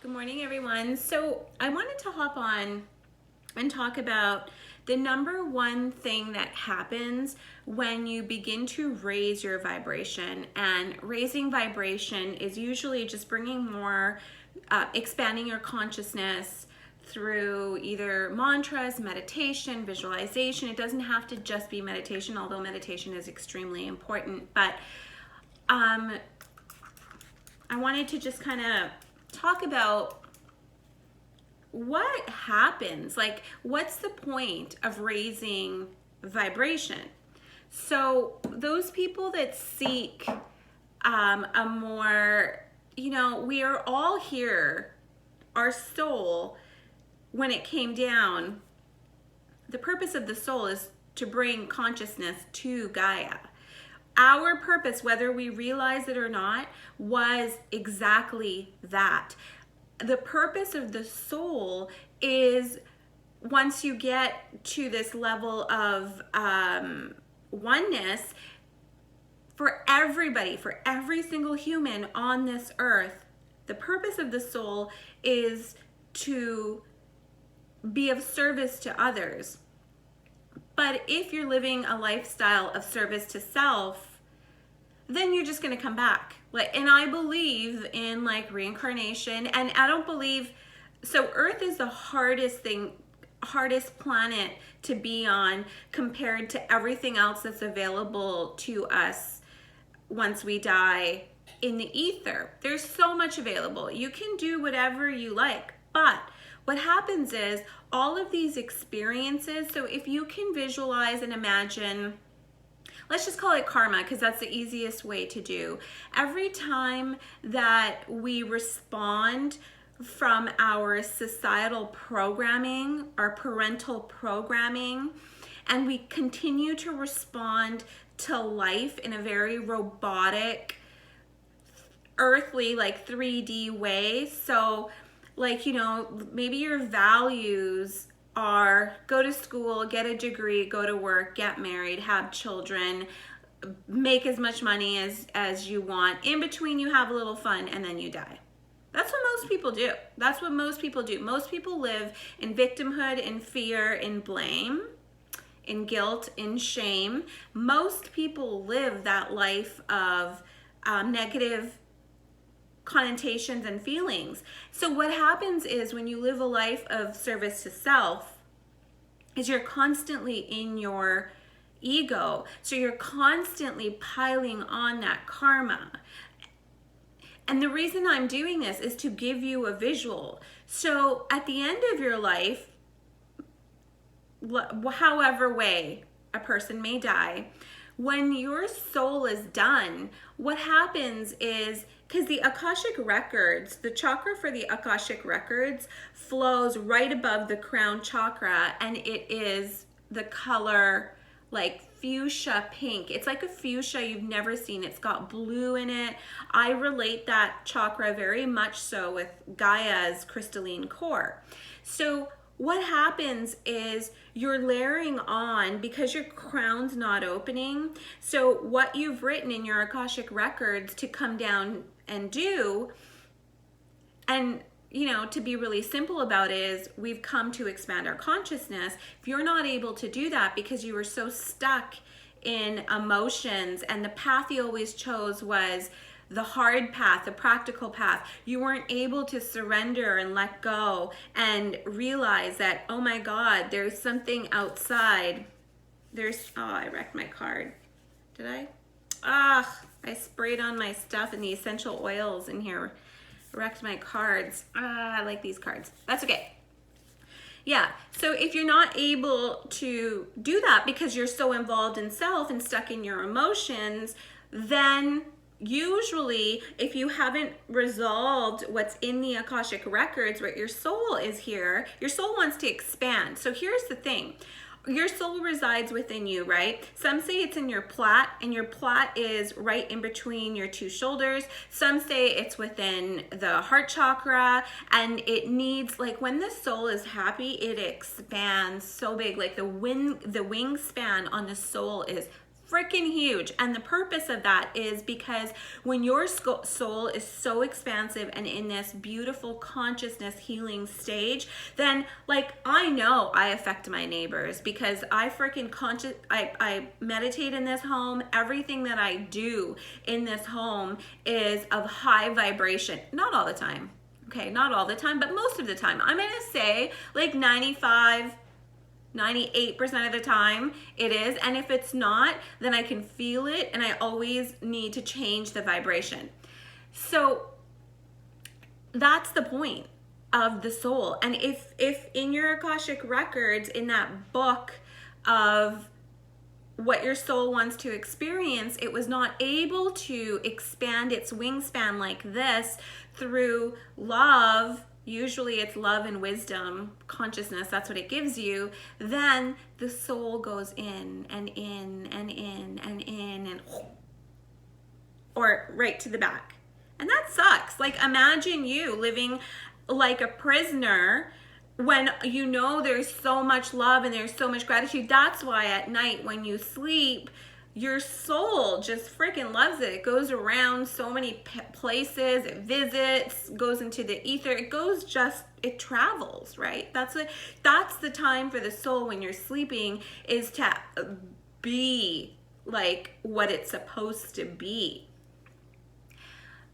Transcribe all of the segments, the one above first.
Good morning, everyone. So I wanted to hop on and talk about the number one thing that happens when you begin to raise your vibration. And raising vibration is usually just bringing more, expanding your consciousness through either mantras, meditation, visualization. It doesn't have to just be meditation, although meditation is extremely important. But I wanted to just kind of talk about what happens, like what's the point of raising vibration. So those people that seek a more, we are all here, our soul, when it came down, the purpose of the soul is to bring consciousness to Gaia. Our purpose, whether we realize it or not, was exactly that. The purpose of the soul is, once you get to this level of oneness, for everybody, for every single human on this earth, the purpose of the soul is to be of service to others. But if you're living a lifestyle of service to self, then you're just going to come back. And I believe in reincarnation, and I don't believe, so Earth is the hardest planet to be on compared to everything else that's available to us once we die in the ether. There's so much available. You can do whatever you like, but what happens is all of these experiences, so if you can visualize and imagine, let's just call it karma because that's the easiest way to do. Every time that we respond from our societal programming, our parental programming, and we continue to respond to life in a very robotic, earthly, 3D way. So maybe your values are go to school, get a degree, go to work, get married, have children, make as much money as you want. In between, you have a little fun, and then you die. That's what most people do. That's what most people do. Most people live in victimhood, in fear, in blame, in guilt, in shame. Most people live that life of negative connotations and feelings. So what happens is when you live a life of service to self is you're constantly in your ego. So you're constantly piling on that karma. And the reason I'm doing this is to give you a visual. So at the end of your life, however way a person may die, when your soul is done, what happens is, because the Akashic records, the chakra for the Akashic records flows right above the crown chakra, and it is the color fuchsia pink. It's like a fuchsia you've never seen. It's got blue in it. I relate that chakra very much so with Gaia's crystalline core. So what happens is you're layering on because your crown's not opening. So what you've written in your Akashic records to come down and do, and to be really simple about it, is we've come to expand our consciousness. If you're not able to do that because you were so stuck in emotions, and the path you always chose was the hard path, the practical path, you weren't able to surrender and let go and realize that, oh my God, there's something outside. Oh, I wrecked my card. Did I? I sprayed on my stuff, and the essential oils in here wrecked my cards. I like these cards. That's okay. Yeah, so if you're not able to do that because you're so involved in self and stuck in your emotions, then usually if you haven't resolved what's in the Akashic records, what your soul is here, your soul wants to expand. So here's the thing. Your soul resides within you, right? Some say it's in your plat, and your plat is right in between your two shoulders. Some say it's within the heart chakra, and it needs, when the soul is happy, it expands so big. The wingspan on the soul is freaking huge. And the purpose of that is because when your soul is so expansive and in this beautiful consciousness healing stage, then like I know I affect my neighbors because I freaking I meditate in this home. Everything that I do in this home is of high vibration. Not all the time. Okay, not all the time, but most of the time. I'm gonna say like 98% of the time it is. And if it's not, then I can feel it, and I always need to change the vibration. So that's the point of the soul. And if in your Akashic records, in that book of what your soul wants to experience, it was not able to expand its wingspan like this through love, usually it's love and wisdom, consciousness, that's what it gives you, then the soul goes in and in and in and in and or right to the back. And that sucks. Like imagine you living like a prisoner when you know there's so much love and there's so much gratitude. That's why at night when you sleep, your soul just freaking loves it. It goes around so many places, it visits, goes into the ether, it travels, right? That's the time for the soul when you're sleeping, is to be like what it's supposed to be.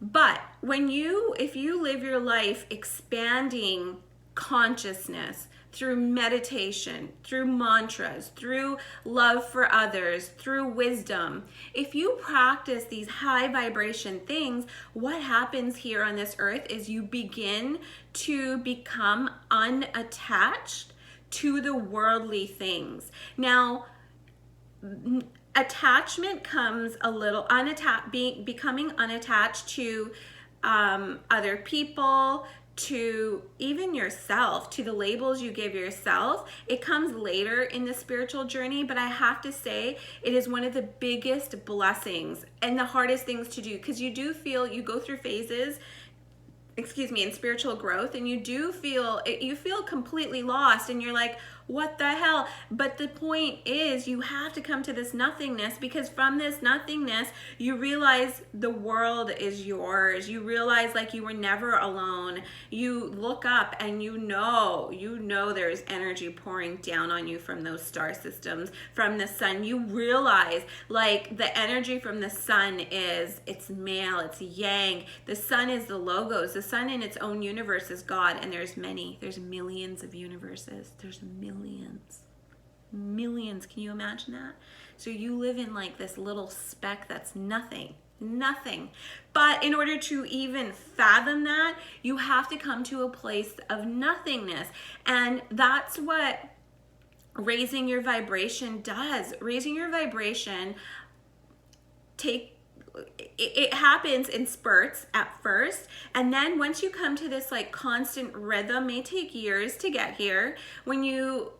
But if you live your life expanding consciousness through meditation, through mantras, through love for others, through wisdom, if you practice these high vibration things, what happens here on this earth is you begin to become unattached to the worldly things. Now, attachment comes a little becoming unattached to other people, to even yourself, to the labels you give yourself. It comes later in the spiritual journey, but I have to say it is one of the biggest blessings and the hardest things to do, because you go through phases in spiritual growth, and you feel completely lost, and you're like, what the hell? But the point is, you have to come to this nothingness, because from this nothingness, you realize the world is yours. You realize like you were never alone. You look up and you know there's energy pouring down on you from those star systems, from the sun. You realize like the energy from the sun it's male, it's yang. The sun is the logos. The sun in its own universe is God, and there's millions of universes. There's millions. Can you imagine that? So you live in like this little speck that's nothing. But in order to even fathom that, you have to come to a place of nothingness. And that's what raising your vibration does. Raising your vibration it happens in spurts at first, and then once you come to this like constant rhythm, may take years to get here. When you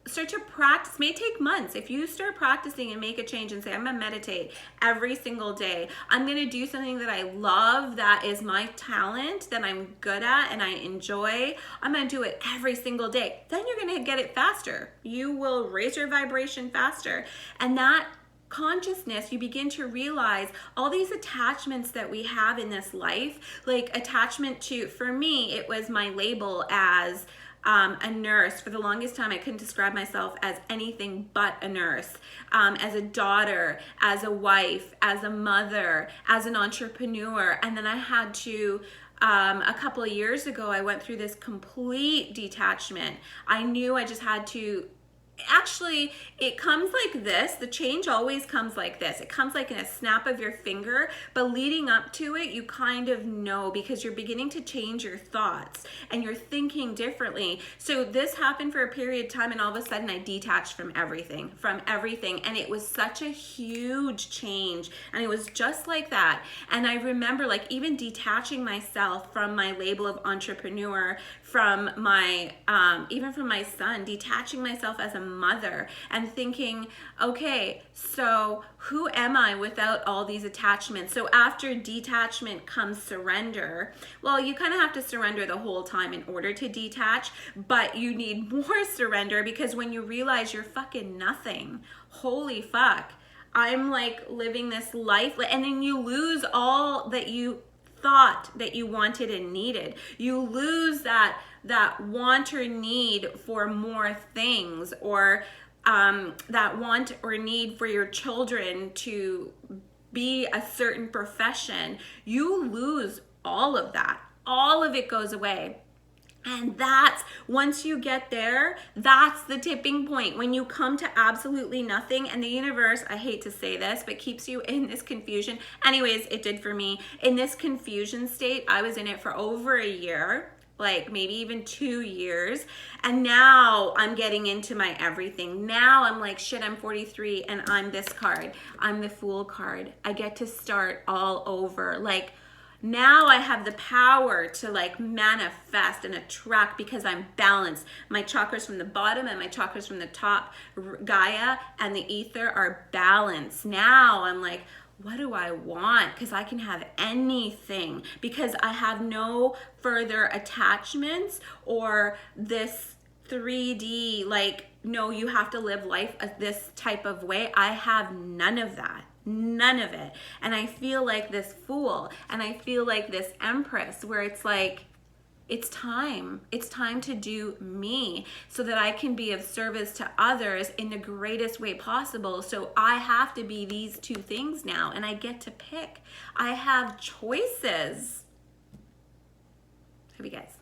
start to practice, may take months. If you start practicing and make a change and say, I'm gonna meditate every single day, I'm gonna do something that I love, that is my talent, that I'm good at and I enjoy, I'm gonna do it every single day, then you're gonna get it faster. You will raise your vibration faster. And that consciousness, you begin to realize all these attachments that we have in this life, like attachment to, for me, it was my label as a nurse. For the longest time, I couldn't describe myself as anything but a nurse, as a daughter, as a wife, as a mother, as an entrepreneur. And then I had to, a couple of years ago, I went through this complete detachment. I knew I just had to. Actually, it comes like this. The change always comes like this. It comes like in a snap of your finger, but leading up to it, you kind of know, because you're beginning to change your thoughts and you're thinking differently. So this happened for a period of time, and all of a sudden I detached from everything. And it was such a huge change, and it was just like that. And I remember like even detaching myself from my label of entrepreneur, from my, even from my son, detaching myself as a mother and thinking, okay, so who am I without all these attachments? So after detachment comes surrender. Well, you kind of have to surrender the whole time in order to detach, but you need more surrender, because when you realize you're fucking nothing, holy fuck, I'm like living this life, and then you lose all that you thought that you wanted and needed. You lose that want or need for more things, or that want or need for your children to be a certain profession. You lose all of that. All of it goes away. And that's, once you get there, that's the tipping point. When you come to absolutely nothing, and the universe, I hate to say this, but keeps you in this confusion. Anyways, it did for me. In this confusion state, I was in it for over a year, like maybe even 2 years. And now I'm getting into my everything. Now I'm like, shit, I'm 43 and I'm this card. I'm the Fool card. I get to start all over. Like, now I have the power to like manifest and attract because I'm balanced. My chakras from the bottom and my chakras from the top, Gaia and the ether, are balanced. Now I'm like, what do I want? Because I can have anything, because I have no further attachments or this 3D, like, no, you have to live life this type of way. I have none of that. None of it. And I feel like this Fool, and I feel like this Empress, where it's like, it's time. It's time to do me so that I can be of service to others in the greatest way possible. So I have to be these two things now, and I get to pick. I have choices. Have you guys?